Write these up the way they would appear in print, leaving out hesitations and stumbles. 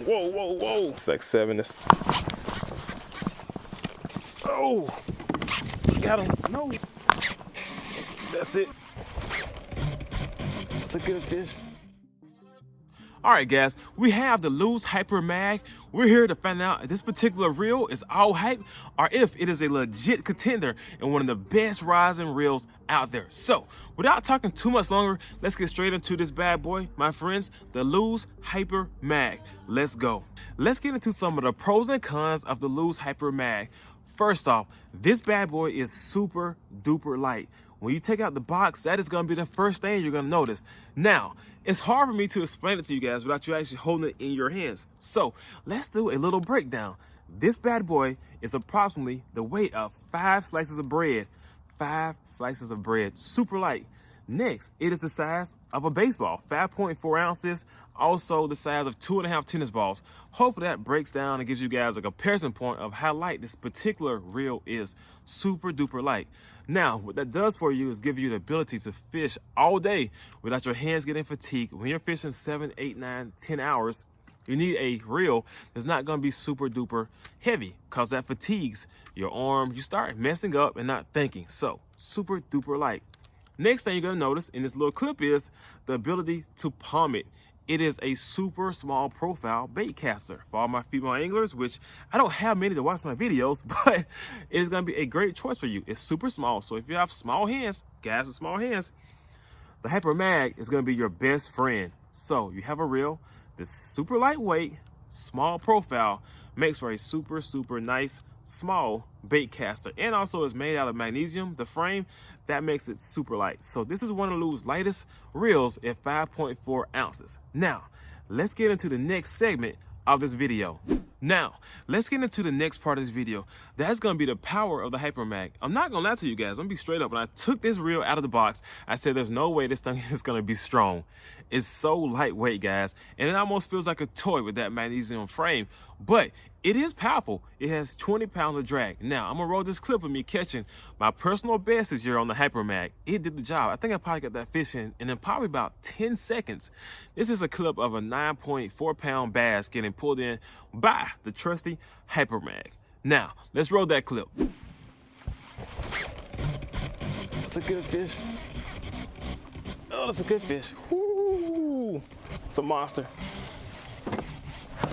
Whoa, whoa, whoa. It's like 7. Oh, got him. No. That's it. It's a good fish. All right, guys, we have the Lews Hypermag. We're here to find out if this particular reel is all hype or if it is a legit contender and one of the best rising reels out there. So, without talking too much longer, let's get straight into this bad boy, my friends, the Lews Hypermag. Let's go. Let's get into some of the pros and cons of the Lews Hypermag. First off, this bad boy is super duper light. When you take out the box, that is going to be the first thing you're going to notice. Now, it's hard for me to explain it to you guys without you actually holding it in your hands. So let's do a little breakdown. This bad boy is approximately the weight of 5 slices of bread. 5 slices of bread, super light. Next, it is the size of a baseball, 5.4 ounces, also the size of 2.5 tennis balls. Hopefully that breaks down and gives you guys a comparison point of how light this particular reel is. Super duper light. Now, what that does for you is give you the ability to fish all day without your hands getting fatigued. When you're fishing 7, 8, 9, 10 hours, you need a reel that's not going to be super duper heavy because that fatigues your arm. You start messing up and not thinking. So, super duper light. Next thing you're going to notice in this little clip is the ability to palm it. It is a super small profile bait caster for all my female anglers, which I don't have many to watch my videos, but it's going to be a great choice for you. It's super small. So if you have small hands, guys with small hands, the Hypermag is going to be your best friend. So you have a reel that's super lightweight, small profile, makes for a super, super nice, small bait caster, and also is made out of magnesium. The frame, that makes it super light. So this is one of Lews' lightest reels at 5.4 ounces. Now, let's get into the next segment of this video. Now, let's get into the next part of this video. That's gonna be the power of the Hypermag. I'm not gonna lie to you guys, I'm gonna be straight up. When I took this reel out of the box, I said there's no way this thing is gonna be strong. It's so lightweight, guys, and it almost feels like a toy with that magnesium frame, but it is powerful. It has 20 pounds of drag. Now, I'm gonna roll this clip of me catching my personal best this year on the Hypermag. It did the job. I think I probably got that fish in probably about 10 seconds. This is a clip of a 9.4 pound bass getting pulled in by the trusty Hypermag. Now, let's roll that clip. It's a good fish. Oh, that's a good fish. Woo! It's a monster.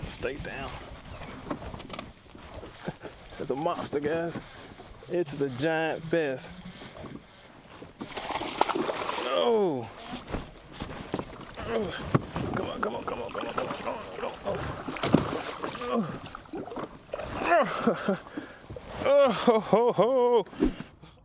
Stay down. It's a monster, guys. It is a giant bass. Oh! Come on, come on, come on, come on, come on, come on, come on. Oh, ho, ho.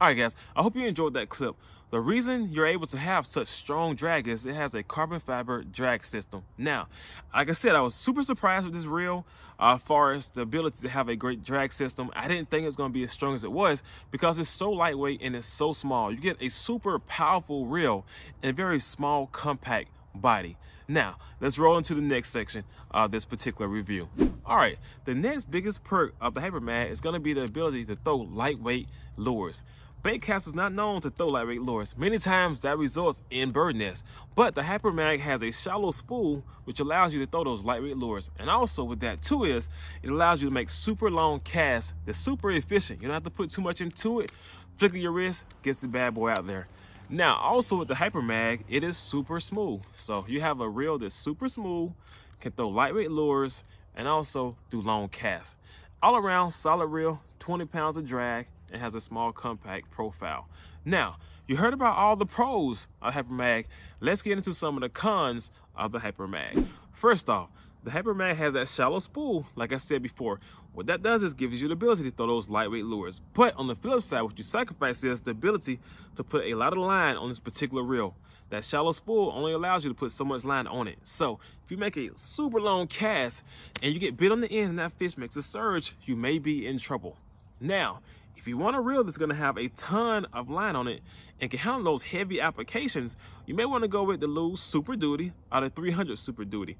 All right, guys, I hope you enjoyed that clip. The reason you're able to have such strong drag is it has a carbon fiber drag system. Now, like I said, I was super surprised with this reel as far as the ability to have a great drag system. I didn't think it's going to be as strong as it was because it's so lightweight and it's so small. You get a super powerful reel and a very small, compact body. Now, let's roll into the next section of this particular review. All right, the next biggest perk of the Hypermag is going to be the ability to throw lightweight lures. Bait casters not known to throw lightweight lures. Many times that results in bird nests. But the Hypermag has a shallow spool which allows you to throw those lightweight lures. And also with that too is it allows you to make super long casts that's super efficient. You don't have to put too much into it. Flick of your wrist, gets the bad boy out there. Now also with the Hypermag, it is super smooth. So you have a reel that's super smooth, can throw lightweight lures, and also do long casts. All around solid reel, 20 pounds of drag, and has a small compact profile. Now, you heard about all the pros of Hypermag. Let's get into some of the cons of the Hypermag. First off, the Hypermag has that shallow spool, like I said before. What that does is gives you the ability to throw those lightweight lures. But on the flip side, what you sacrifice is the ability to put a lot of line on this particular reel. That shallow spool only allows you to put so much line on it. So if you make a super long cast and you get bit on the end and that fish makes a surge, you may be in trouble. Now, if you want a reel that's gonna have a ton of line on it and can handle those heavy applications, you may wanna go with the Lews Super Duty or the 300 Super Duty.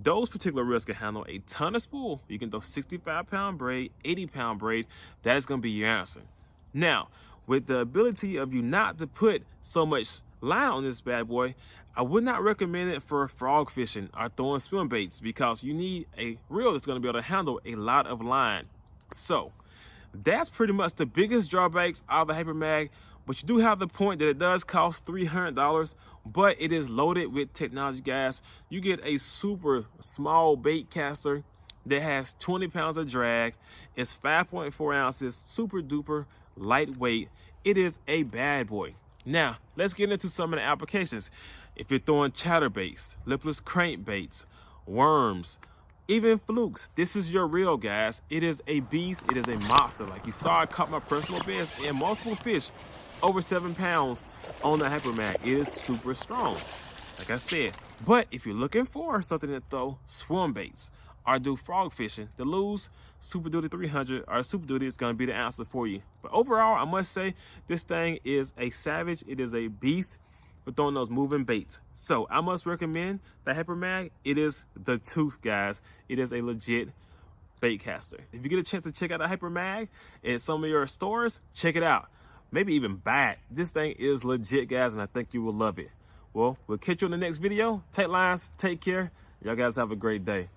Those particular reels can handle a ton of spool. You can throw 65 pound braid, 80 pound braid. That is gonna be your answer. Now, with the ability of you not to put so much line on this bad boy, I would not recommend it for frog fishing or throwing swim baits because you need a reel that's going to be able to handle a lot of line. So that's pretty much the biggest drawbacks of the Hypermag, but you do have the point that it does cost $300, but it is loaded with technology, guys. You get a super small bait caster that has 20 pounds of drag. It's 5.4 ounces, super duper lightweight. It is a bad boy. Now, let's get into some of the applications. If you're throwing chatterbaits, lipless crankbaits, worms, even flukes, this is your reel, guys. It is a beast. It is a monster. Like you saw, I caught my personal best and multiple fish over 7 pounds on the Hypermag. It is super strong, like I said. But if you're looking for something to throw swim baits or do frog fishing, the Lews Super Duty 300 or Super Duty is going to be the answer for you. But overall, I must say this thing is a savage. It is a beast for throwing those moving baits. So I must recommend the Hypermag. It is the tooth, guys. It is a legit bait caster. If you get a chance to check out the Hypermag in some of your stores, check it out. Maybe even buy it. This thing is legit, guys, and I think you will love it. Well, we'll catch you in the next video. Take lines, take care. Y'all guys have a great day.